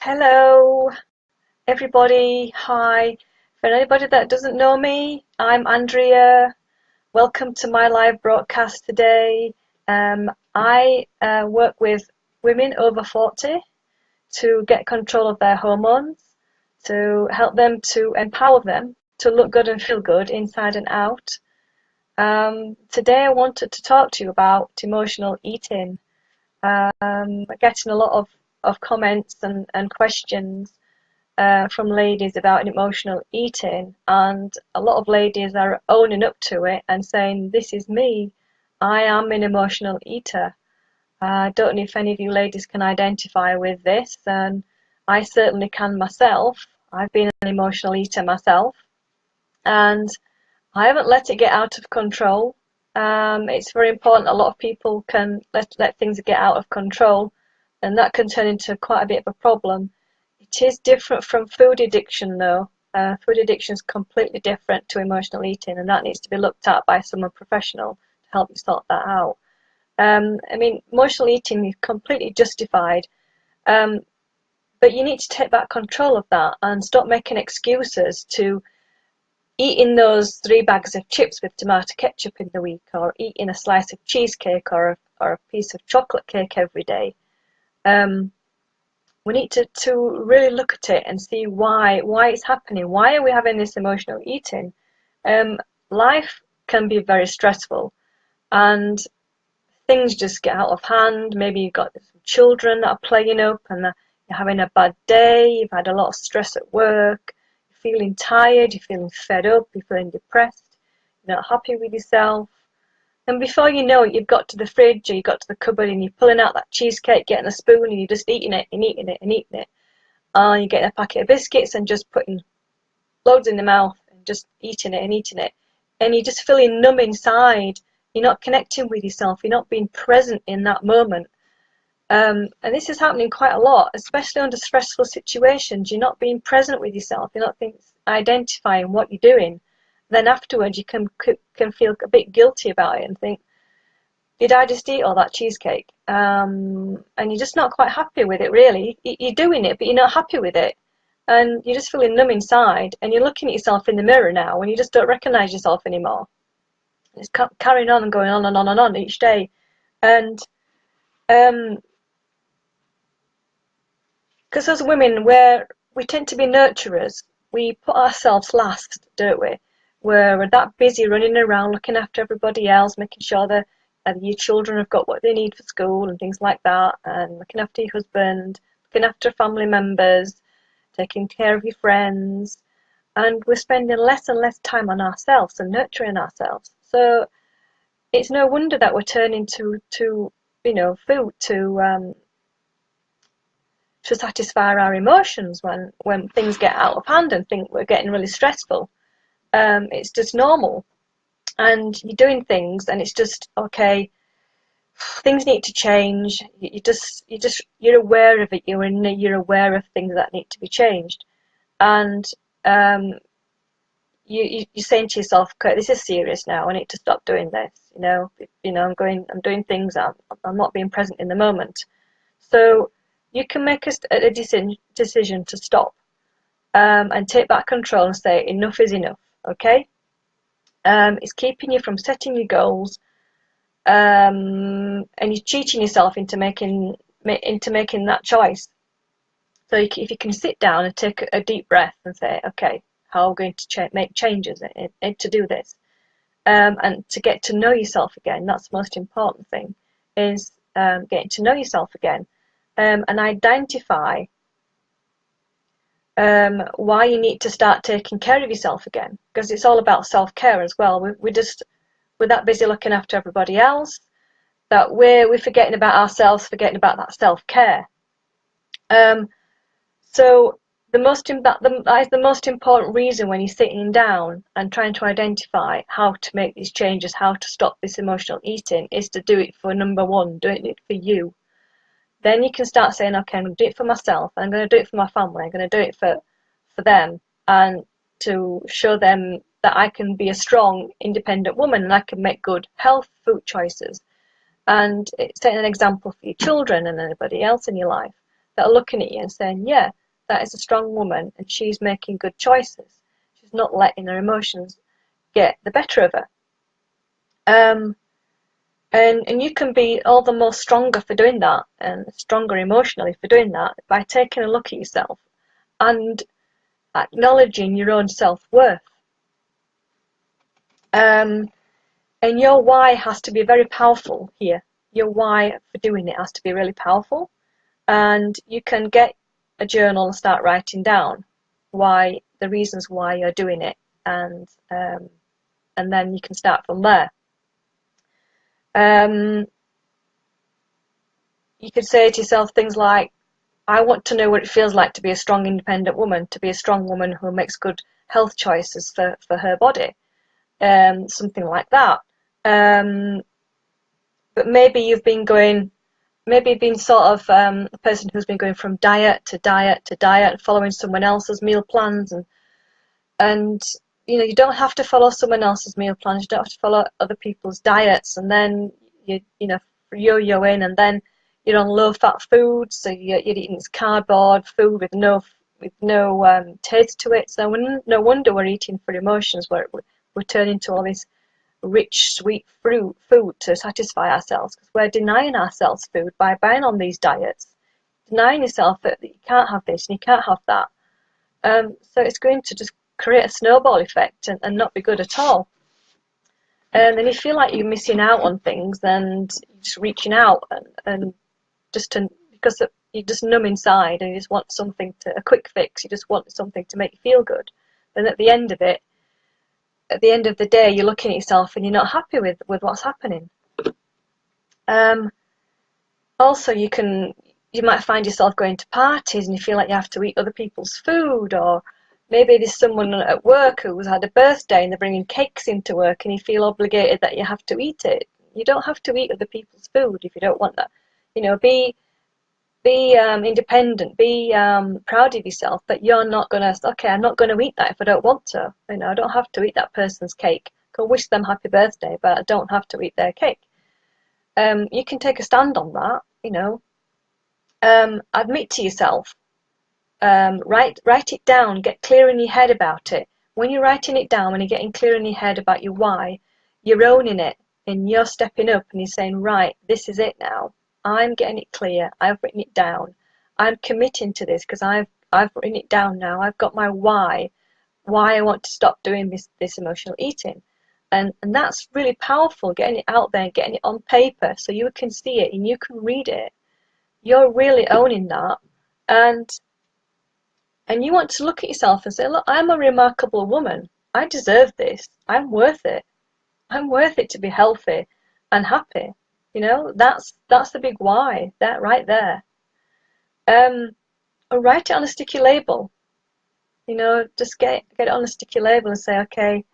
Hello, everybody. Hi. For anybody that doesn't know me, I'm Andrea. Welcome to my live broadcast today. I work with women over 40 to get control of their hormones, to help them to empower them to look good and feel good inside and out. Today I wanted to talk to you about emotional eating. I'm getting a lot of comments and questions from ladies about emotional eating, and a lot of ladies are owning up to it and saying, "This is me. I am an emotional eater." I don't know if any of you ladies can identify with this, and I certainly can myself. I've been an emotional eater myself, and I haven't let it get out of control. It's very important. A lot of people can let things get out of control, and that can turn into quite a bit of a problem. It is different from food addiction, though. Food addiction is completely different to emotional eating, and that needs to be looked at by someone professional to help you sort that out. I mean, emotional eating is completely justified, but you need to take back control of that and stop making excuses to eating those 3 bags of chips with tomato ketchup in the week, or eating a slice of cheesecake or a piece of chocolate cake every day. We need to really look at it and see why it's happening. Why are we having this emotional eating? Life can be very stressful, and things just get out of hand. Maybe you've got some children that are playing up, and you're having a bad day. You've had a lot of stress at work. You're feeling tired. You're feeling fed up. You're feeling depressed. You're not happy with yourself. And before you know it, you've got to the fridge, or you've got to the cupboard, and you're pulling out that cheesecake, getting a spoon, and you're just eating it and eating it and eating it. You're getting a packet of biscuits and just putting loads in the mouth and just eating it and eating it. And you're just feeling numb inside. You're not connecting with yourself. You're not being present in that moment. And this is happening quite a lot, especially under stressful situations. You're not being present with yourself. You're not identifying what you're doing. Then afterwards, you can feel a bit guilty about it and think, did I just eat all that cheesecake? And you're just not quite happy with it, really. You're doing it, but you're not happy with it. And you're just feeling numb inside, and you're looking at yourself in the mirror now, and you just don't recognize yourself anymore. It's carrying on and going on and on and on each day. And because as women, we tend to be nurturers. We put ourselves last, don't we? We're that busy running around looking after everybody else, making sure that your children have got what they need for school and things like that, and looking after your husband, looking after family members, taking care of your friends, and we're spending less and less time on ourselves and nurturing ourselves. So it's no wonder that we're turning to food to satisfy our emotions when things get out of hand and think we're getting really stressful. It's just normal, and you're doing things, and it's just okay. Things need to change. You're aware of it. You're aware of things that need to be changed, and you're saying to yourself, okay, this is serious now. I need to stop doing this. I'm doing things. I'm not being present in the moment. So you can make a decision to stop, and take back control and say enough is enough. Okay. It's keeping you from setting your goals, and you're cheating yourself into making that choice. So if you can sit down and take a deep breath and say, okay, how am I going to make changes to do this, and to get to know yourself again. That's the most important thing, is getting to know yourself again, and identify why you need to start taking care of yourself again, because it's all about self-care as well. We're that busy looking after everybody else that we're forgetting about ourselves, forgetting about that self-care. So that is the most important reason when you're sitting down and trying to identify how to make these changes, how to stop this emotional eating, is to do it for number one, doing it for you. Then you can start saying, okay, I'm going to do it for myself, I'm going to do it for my family, I'm going to do it for them, and to show them that I can be a strong, independent woman, and I can make good health food choices, and setting an example for your children and anybody else in your life, that are looking at you and saying, yeah, that is a strong woman and she's making good choices. She's not letting her emotions get the better of her. And you can be all the more stronger for doing that, and stronger emotionally for doing that, by taking a look at yourself and acknowledging your own self-worth. And your why has to be very powerful here. Your why for doing it has to be really powerful. And you can get a journal and start writing down the reasons why you're doing it, and then you can start from there. You could say to yourself things like, I want to know what it feels like to be a strong, independent woman, to be a strong woman who makes good health choices for her body, something like that. But maybe you've been sort of a person who's been going from diet to diet to diet, following someone else's meal plans, and you don't have to follow someone else's meal plans. You don't have to follow other people's diets, and then you yo-yo in, and then you're on low-fat food, so you're eating this cardboard food with no taste to it. So no wonder we're eating for emotions, where we're turning to all this rich, sweet food to satisfy ourselves, because we're denying ourselves food by buying on these diets, denying yourself that you can't have this and you can't have that. So it's going to just create a snowball effect and not be good at all. And then you feel like you're missing out on things, and you're just reaching out and because you're just numb inside, and you just want a quick fix. You just want something to make you feel good. Then at the end of the day, you're looking at yourself and you're not happy with what's happening. Also, you might find yourself going to parties and you feel like you have to eat other people's food, or maybe there's someone at work who's had a birthday and they're bringing cakes into work and you feel obligated that you have to eat it. You don't have to eat other people's food if you don't want that. Be independent, be proud of yourself, that you're not gonna, okay, I'm not gonna eat that if I don't want to. I don't have to eat that person's cake. Go wish them happy birthday, but I don't have to eat their cake. You can take a stand on that, admit to yourself, write it down, get clear in your head about it. When you're writing it down, when you're getting clear in your head about your why, you're owning it, and you're stepping up and you're saying, right, this is it now. I'm getting it clear. I've written it down. I'm committing to this because I've written it down now. I've got my why I want to stop doing this emotional eating. And that's really powerful, getting it out there, getting it on paper so you can see it and you can read it. You're really owning that. And you want to look at yourself and say, look, I'm a remarkable woman. I deserve this. I'm worth it. I'm worth it to be healthy and happy. That's the big why, that right there. Or write it on a sticky label. Just get it on a sticky label and say, okay,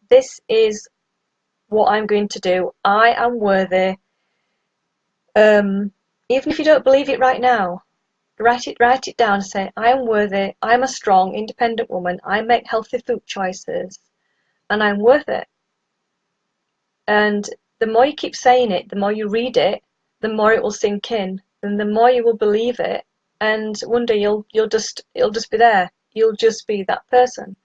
this is what I'm going to do. I am worthy. Even if you don't believe it right now, write it down and say, I am worthy. I'm a strong, independent woman. I make healthy food choices, and I'm worth it. And the more you keep saying it, the more you read it, the more it will sink in, and the more you will believe it. And one day it'll just be there. You'll just be that person.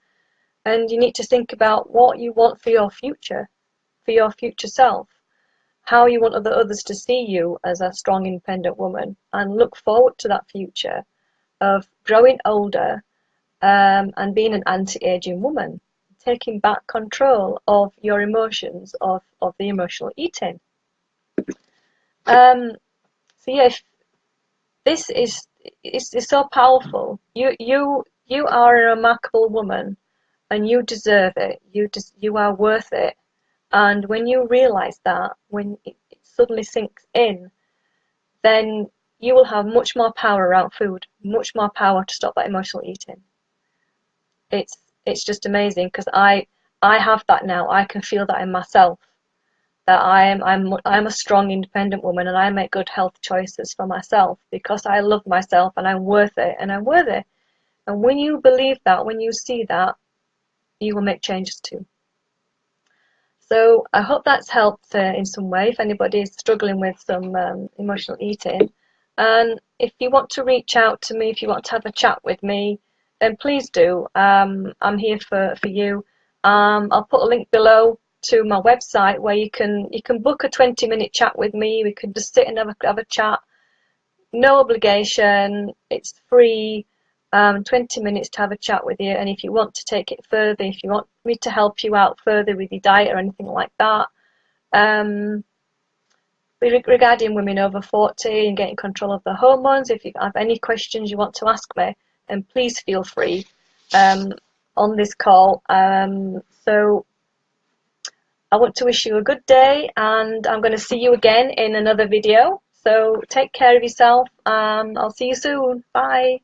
And you need to think about what you want for your future self, how you want others to see you as a strong, independent woman, and look forward to that future of growing older, and being an anti-aging woman, taking back control of your emotions, of the emotional eating. So yeah, this is so powerful. You are a remarkable woman, and you deserve it. You are worth it. And when you realize that, when it suddenly sinks in, then you will have much more power around food, much more power to stop that emotional eating. It's just amazing, because I have that now. I can feel that in myself, that I'm a strong, independent woman, and I make good health choices for myself because I love myself and I'm worth it, and I'm worthy. And when you believe that, when you see that, you will make changes too. So I hope that's helped in some way if anybody is struggling with some emotional eating. And if you want to reach out to me, if you want to have a chat with me, then please do. I'm here for you. I'll put a link below to my website where you can book a 20-minute chat with me. We can just sit and have a chat. No obligation. It's free. 20 minutes to have a chat with you. And if you want to take it further, if you want me to help you out further with your diet or anything like that, regarding women over 40 and getting control of their hormones, if you have any questions you want to ask me, then please feel free on this call. So I want to wish you a good day, and I'm going to see you again in another video. So take care of yourself, and I'll see you soon. Bye.